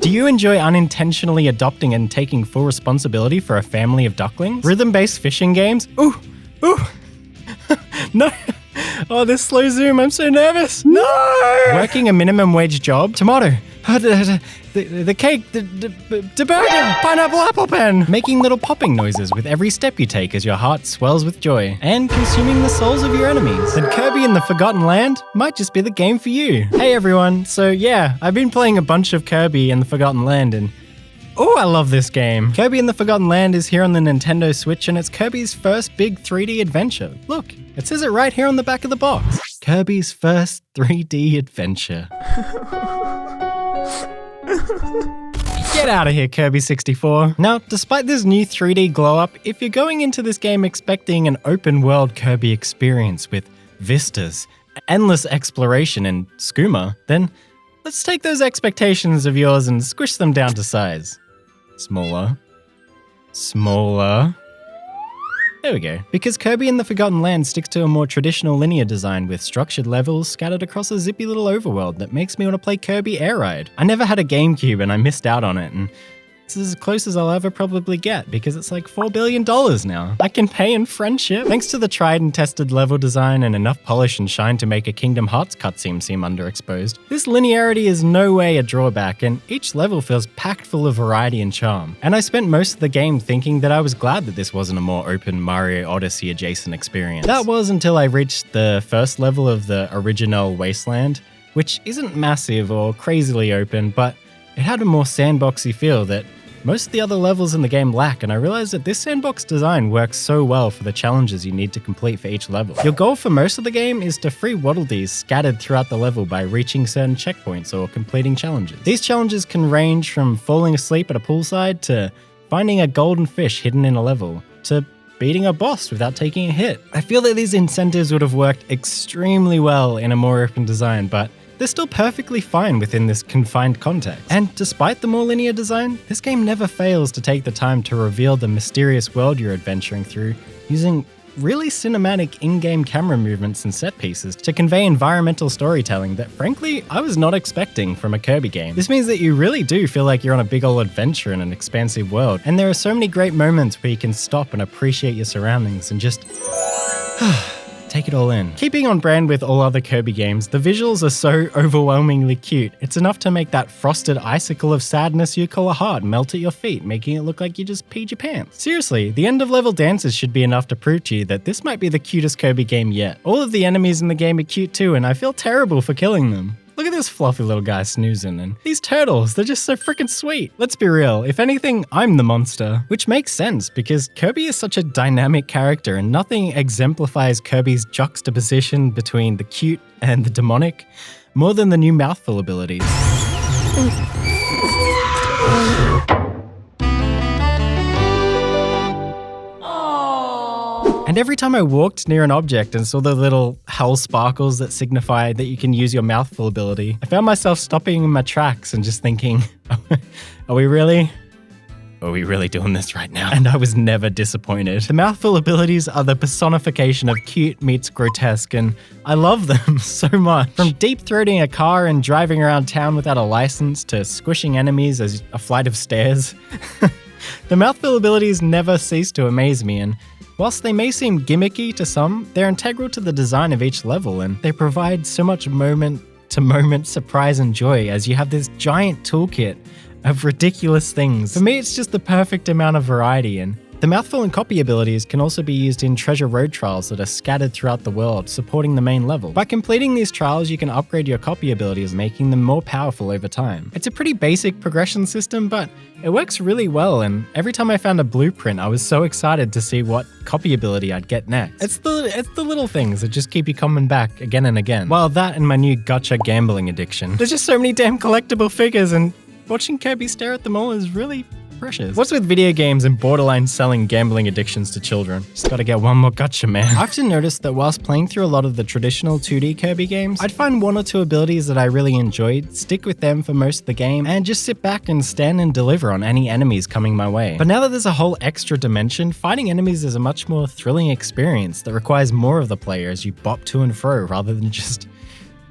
Do you enjoy unintentionally adopting and taking full responsibility for a family of ducklings? Rhythm-based fishing games? Ooh! No! Oh, this slow zoom, I'm so nervous! No! Working a minimum wage job? Tomato! The cake, the burger, pineapple apple pen, making little popping noises with every step you take as your heart swells with joy, and consuming the souls of your enemies. Then Kirby in the Forgotten Land might just be the game for you. Hey everyone, so yeah, I've been playing a bunch of Kirby in the Forgotten Land and oh, I love this game. Kirby in the Forgotten Land is here on the Nintendo Switch and it's Kirby's first big 3D adventure. Look, it says it right here on the back of the box. Kirby's first 3D adventure. Get out of here, Kirby 64. Now, despite this new 3D glow-up, if you're going into this game expecting an open-world Kirby experience with vistas, endless exploration, and skooma, then let's take those expectations of yours and squish them down to size. Smaller. Smaller. There we go. Because Kirby in the Forgotten Land sticks to a more traditional linear design with structured levels scattered across a zippy little overworld that makes me want to play Kirby Air Ride. I never had a GameCube and I missed out on it, and this is as close as I'll ever probably get because it's like $4 billion now. I can pay in friendship. Thanks to the tried and tested level design and enough polish and shine to make a Kingdom Hearts cutscene seem underexposed, this linearity is no way a drawback and each level feels packed full of variety and charm. And I spent most of the game thinking that I was glad that this wasn't a more open Mario Odyssey adjacent experience. That was until I reached the first level of the original Wasteland, which isn't massive or crazily open, but it had a more sandboxy feel that most of the other levels in the game lack, and I realized that this sandbox design works so well for the challenges you need to complete for each level. Your goal for most of the game is to free Waddle Dees scattered throughout the level by reaching certain checkpoints or completing challenges. These challenges can range from falling asleep at a poolside to finding a golden fish hidden in a level, to beating a boss without taking a hit. I feel that these incentives would have worked extremely well in a more open design, but they're still perfectly fine within this confined context. And despite the more linear design, this game never fails to take the time to reveal the mysterious world you're adventuring through using really cinematic in-game camera movements and set pieces to convey environmental storytelling that frankly, I was not expecting from a Kirby game. This means that you really do feel like you're on a big old adventure in an expansive world, and there are so many great moments where you can stop and appreciate your surroundings and just take it all in. Keeping on brand with all other Kirby games, the visuals are so overwhelmingly cute. It's enough to make that frosted icicle of sadness you call a heart melt at your feet, making it look like you just peed your pants. Seriously, the end of level dances should be enough to prove to you that this might be the cutest Kirby game yet. All of the enemies in the game are cute too, and I feel terrible for killing them. Look at this fluffy little guy snoozing, and these turtles, they're just so freaking sweet. Let's be real, if anything, I'm the monster. Which makes sense, because Kirby is such a dynamic character and nothing exemplifies Kirby's juxtaposition between the cute and the demonic more than the new Mouthful abilities. And every time I walked near an object and saw the little hell sparkles that signify that you can use your Mouthful ability, I found myself stopping in my tracks and just thinking, are we really doing this right now? And I was never disappointed. The Mouthful abilities are the personification of cute meets grotesque, and I love them so much. From deep-throating a car and driving around town without a license to squishing enemies as a flight of stairs, the Mouthful abilities never cease to amaze me, and whilst they may seem gimmicky to some, they're integral to the design of each level, and they provide so much moment-to-moment surprise and joy as you have this giant toolkit of ridiculous things. For me, it's just the perfect amount of variety, and the Mouthful and copy abilities can also be used in treasure road trials that are scattered throughout the world, supporting the main level. By completing these trials, you can upgrade your copy abilities, making them more powerful over time. It's a pretty basic progression system, but it works really well, and every time I found a blueprint, I was so excited to see what copy ability I'd get next. It's the little things that just keep you coming back again and again. While that and my new gacha gambling addiction. There's just so many damn collectible figures, and watching Kirby stare at them all is really precious. What's with video games and borderline selling gambling addictions to children? Just gotta get one more gacha, man. I often noticed that whilst playing through a lot of the traditional 2D Kirby games, I'd find one or two abilities that I really enjoyed, stick with them for most of the game, and just sit back and stand and deliver on any enemies coming my way. But now that there's a whole extra dimension, fighting enemies is a much more thrilling experience that requires more of the player as you bop to and fro rather than just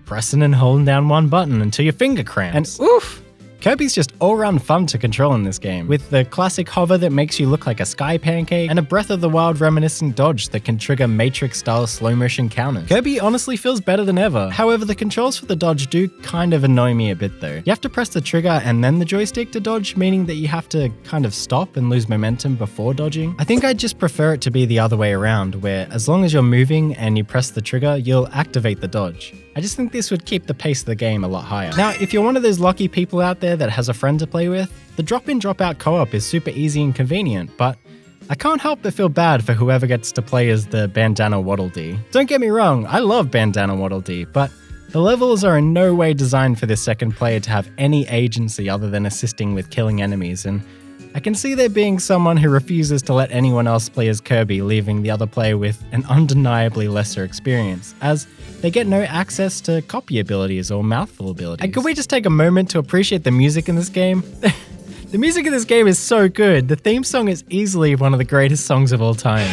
pressing and holding down one button until your finger cramps. And oof! Kirby's just all-round fun to control in this game, with the classic hover that makes you look like a sky pancake, and a Breath of the Wild reminiscent dodge that can trigger Matrix-style slow-motion counters. Kirby honestly feels better than ever. However, the controls for the dodge do kind of annoy me a bit though. You have to press the trigger and then the joystick to dodge, meaning that you have to kind of stop and lose momentum before dodging. I think I'd just prefer it to be the other way around, where as long as you're moving and you press the trigger, you'll activate the dodge. I just think this would keep the pace of the game a lot higher. Now, if you're one of those lucky people out there that has a friend to play with, the drop-in drop-out co-op is super easy and convenient, but I can't help but feel bad for whoever gets to play as the Bandana Waddle Dee. Don't get me wrong, I love Bandana Waddle Dee, but the levels are in no way designed for this second player to have any agency other than assisting with killing enemies, and I can see there being someone who refuses to let anyone else play as Kirby, leaving the other player with an undeniably lesser experience, as they get no access to copy abilities or mouthful abilities. And could we just take a moment to appreciate the music in this game? The music in this game is so good. The theme song is easily one of the greatest songs of all time.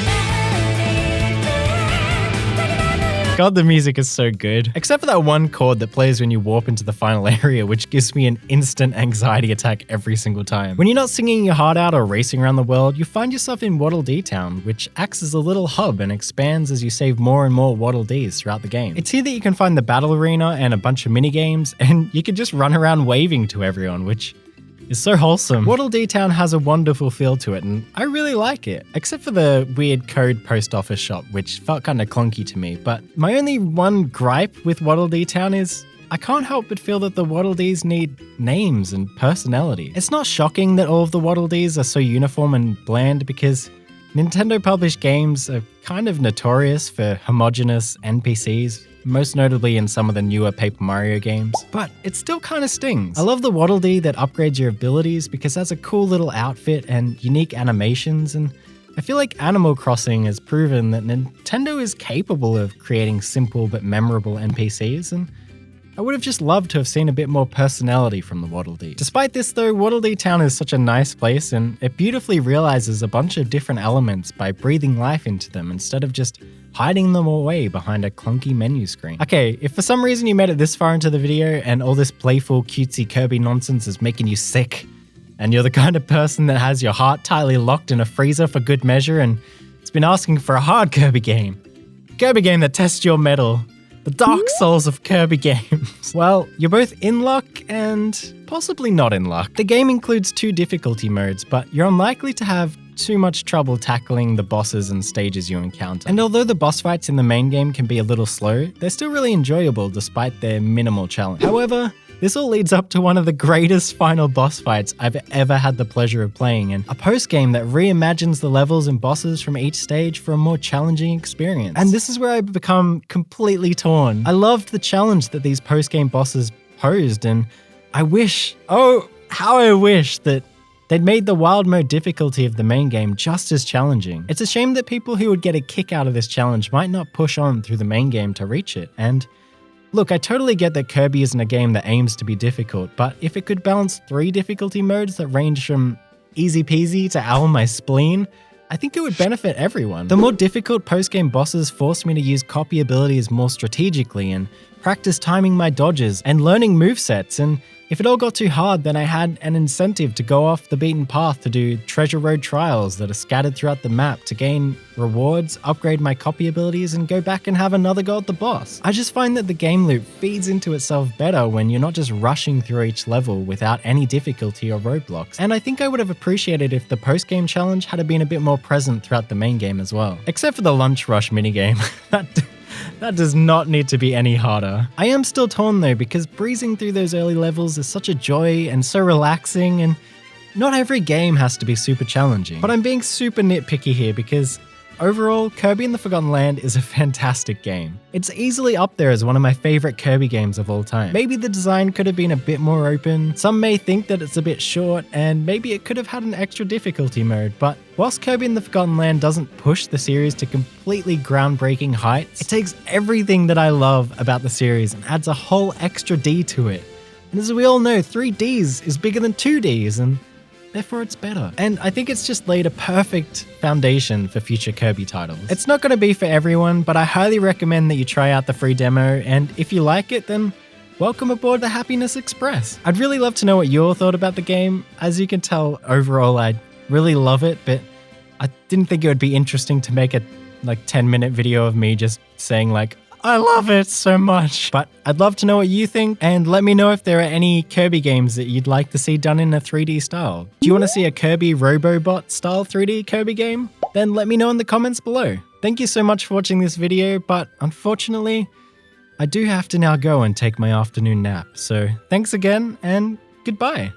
God, the music is so good. Except for that one chord that plays when you warp into the final area, which gives me an instant anxiety attack every single time. When you're not singing your heart out or racing around the world, you find yourself in Waddle Dee Town, which acts as a little hub and expands as you save more and more Waddle Dees throughout the game. It's here that you can find the battle arena and a bunch of minigames, and you can just run around waving to everyone, which is so wholesome. Waddle Dee Town has a wonderful feel to it, and I really like it, except for the weird code post office shop, which felt kind of clunky to me. But my only one gripe with Waddle Dee Town is I can't help but feel that the Waddle Dees need names and personality. It's not shocking that all of the Waddle Dees are so uniform and bland, because Nintendo published games are kind of notorious for homogeneous NPCs, most notably in some of the newer Paper Mario games, but it still kind of stings. I love the Waddle Dee that upgrades your abilities because it has a cool little outfit and unique animations, and I feel like Animal Crossing has proven that Nintendo is capable of creating simple but memorable NPCs, and I would have just loved to have seen a bit more personality from the Waddle Dee. Despite this though, Waddle Dee Town is such a nice place, and it beautifully realizes a bunch of different elements by breathing life into them instead of just hiding them away behind a clunky menu screen. Okay, if for some reason you made it this far into the video and all this playful, cutesy Kirby nonsense is making you sick, and you're the kind of person that has your heart tightly locked in a freezer for good measure and it's been asking for a hard Kirby game that tests your mettle, the Dark Souls of Kirby games, well, you're both in luck and possibly not in luck. The game includes 2 difficulty modes, but you're unlikely to have too much trouble tackling the bosses and stages you encounter. And although the boss fights in the main game can be a little slow, they're still really enjoyable despite their minimal challenge. However, this all leads up to one of the greatest final boss fights I've ever had the pleasure of playing, and a post-game that reimagines the levels and bosses from each stage for a more challenging experience. And this is where I've become completely torn. I loved the challenge that these post-game bosses posed, and I wish, oh, how I wish that they'd made the wild mode difficulty of the main game just as challenging. It's a shame that people who would get a kick out of this challenge might not push on through the main game to reach it, and look, I totally get that Kirby isn't a game that aims to be difficult, but if it could balance 3 difficulty modes that range from easy peasy to ow my spleen, I think it would benefit everyone. The more difficult post-game bosses forced me to use copy abilities more strategically and practice timing my dodges and learning movesets, and if it all got too hard, then I had an incentive to go off the beaten path to do treasure road trials that are scattered throughout the map to gain rewards, upgrade my copy abilities, and go back and have another go at the boss. I just find that the game loop feeds into itself better when you're not just rushing through each level without any difficulty or roadblocks. And I think I would have appreciated if the post-game challenge had been a bit more present throughout the main game as well. Except for the lunch rush minigame. That does not need to be any harder. I am still torn though, because breezing through those early levels is such a joy and so relaxing, and not every game has to be super challenging. But I'm being super nitpicky here because overall, Kirby and the Forgotten Land is a fantastic game. It's easily up there as one of my favorite Kirby games of all time. Maybe the design could have been a bit more open. Some may think that it's a bit short, and maybe it could have had an extra difficulty mode, but whilst Kirby and the Forgotten Land doesn't push the series to completely groundbreaking heights, it takes everything that I love about the series and adds a whole extra D to it. And as we all know, 3 Ds is bigger than 2 Ds, and therefore it's better. And I think it's just laid a perfect foundation for future Kirby titles. It's not going to be for everyone, but I highly recommend that you try out the free demo, and if you like it, then welcome aboard the Happiness Express. I'd really love to know what you all thought about the game. As you can tell, overall, I really love it, but I didn't think it would be interesting to make a 10-minute video of me just saying I love it so much. But I'd love to know what you think, and let me know if there are any Kirby games that you'd like to see done in a 3D style. Do you want to see a Kirby Robobot style 3D Kirby game? Then let me know in the comments below. Thank you so much for watching this video, but unfortunately, I do have to now go and take my afternoon nap. So thanks again, and goodbye.